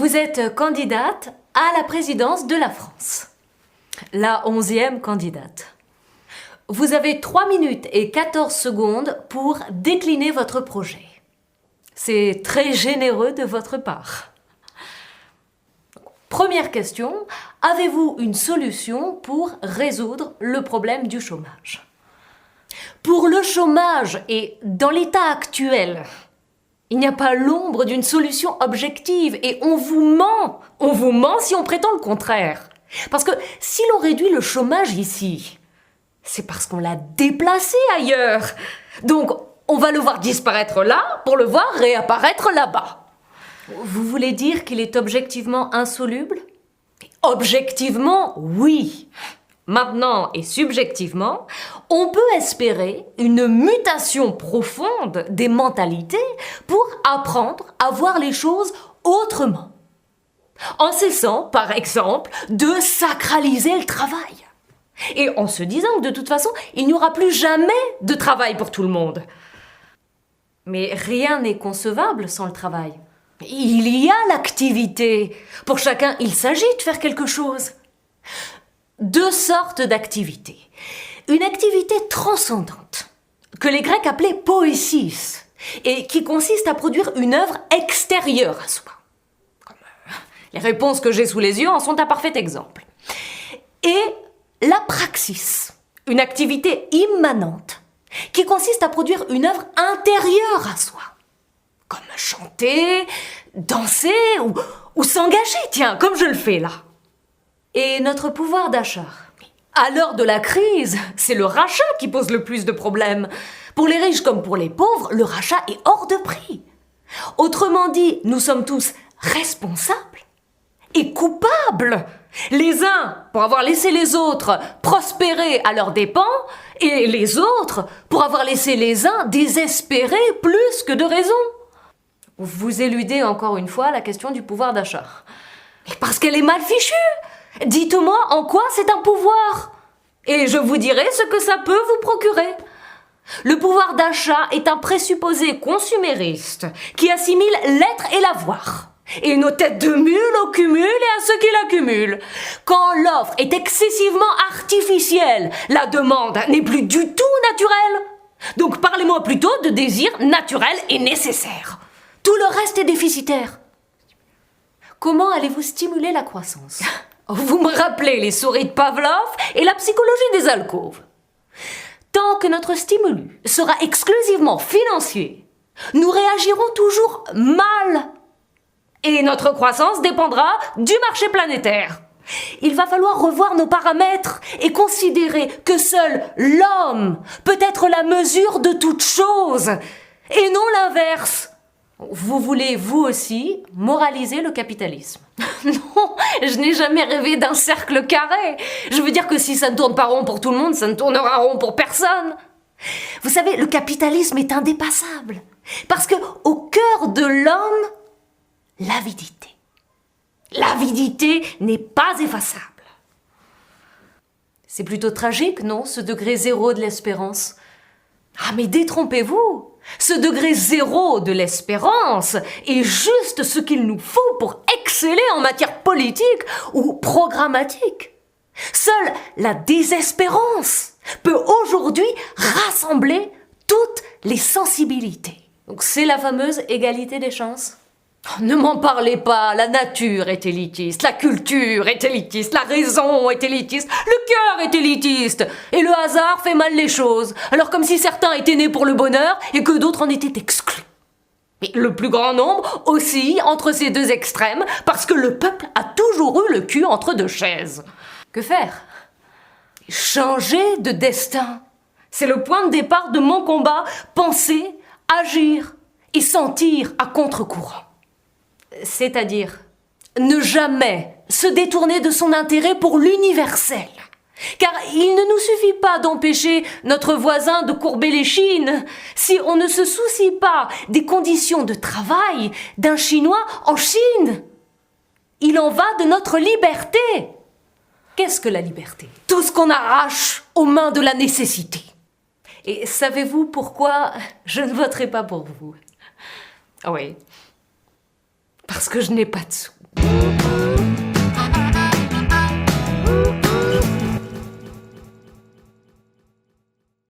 Vous êtes candidate à la présidence de la France. La 11e candidate. Vous avez 3 minutes et 14 secondes pour décliner votre projet. C'est très généreux de votre part. Première question, avez-vous une solution pour résoudre le problème du chômage? Pour le chômage et dans l'état actuel, il n'y a pas l'ombre d'une solution objective et on vous ment. On vous ment si on prétend le contraire. Parce que si l'on réduit le chômage ici, c'est parce qu'on l'a déplacé ailleurs. Donc, on va le voir disparaître là pour le voir réapparaître là-bas. Vous voulez dire qu'il est objectivement insoluble? Objectivement, oui. Maintenant et subjectivement, on peut espérer une mutation profonde des mentalités pour apprendre à voir les choses autrement. En cessant, par exemple, de sacraliser le travail. Et en se disant que de toute façon, il n'y aura plus jamais de travail pour tout le monde. Mais rien n'est concevable sans le travail. Il y a l'activité. Pour chacun, il s'agit de faire quelque chose. 2 sortes d'activités. Une activité transcendante, que les Grecs appelaient poésis, et qui consiste à produire une œuvre extérieure à soi. Les réponses que j'ai sous les yeux en sont un parfait exemple. Et la praxis, une activité immanente, qui consiste à produire une œuvre intérieure à soi. Comme chanter, danser ou s'engager, tiens, comme je le fais là. Et notre pouvoir d'achat. À l'heure de la crise, c'est le rachat qui pose le plus de problèmes. Pour les riches comme pour les pauvres, le rachat est hors de prix. Autrement dit, nous sommes tous responsables et coupables. Les uns pour avoir laissé les autres prospérer à leurs dépens et les autres pour avoir laissé les uns désespérer plus que de raison. Vous éludez encore une fois la question du pouvoir d'achat. Parce qu'elle est mal fichue. Dites-moi en quoi c'est un pouvoir. Et je vous dirai ce que ça peut vous procurer. Le pouvoir d'achat est un présupposé consumériste qui assimile l'être et l'avoir. Et nos têtes de mule au cumul et à ceux qui l'accumulent. Quand l'offre est excessivement artificielle, la demande n'est plus du tout naturelle. Donc parlez-moi plutôt de désirs naturels et nécessaires. Tout le reste est déficitaire. Comment allez-vous stimuler la croissance? Vous me rappelez les souris de Pavlov et la psychologie des alcôves. Tant que notre stimulus sera exclusivement financier, nous réagirons toujours mal. Et notre croissance dépendra du marché planétaire. Il va falloir revoir nos paramètres et considérer que seul l'homme peut être la mesure de toute chose, et non l'inverse. Vous voulez, vous aussi, moraliser le capitalisme? Non, je n'ai jamais rêvé d'un cercle carré. Je veux dire que si ça ne tourne pas rond pour tout le monde, ça ne tournera rond pour personne. Vous savez, le capitalisme est indépassable. Parce que au cœur de l'homme, l'avidité. L'avidité n'est pas effaçable. C'est plutôt tragique, non, ce degré zéro de l'espérance? Ah, mais détrompez-vous! Ce degré zéro de l'espérance est juste ce qu'il nous faut pour exceller en matière politique ou programmatique. Seule la désespérance peut aujourd'hui rassembler toutes les sensibilités. Donc c'est la fameuse égalité des chances. Ne m'en parlez pas, la nature est élitiste, la culture est élitiste, la raison est élitiste, le cœur est élitiste, et le hasard fait mal les choses, alors comme si certains étaient nés pour le bonheur et que d'autres en étaient exclus. Mais le plus grand nombre oscille entre ces 2 extrêmes parce que le peuple a toujours eu le cul entre 2 chaises. Que faire? Changer de destin. C'est le point de départ de mon combat, penser, agir et sentir à contre-courant. C'est-à-dire ne jamais se détourner de son intérêt pour l'universel. Car il ne nous suffit pas d'empêcher notre voisin de courber les chines si on ne se soucie pas des conditions de travail d'un Chinois en Chine. Il en va de notre liberté. Qu'est-ce que la liberté? Tout ce qu'on arrache aux mains de la nécessité. Et savez-vous pourquoi je ne voterai pas pour vous? Oui. parce que je n'ai pas de sous.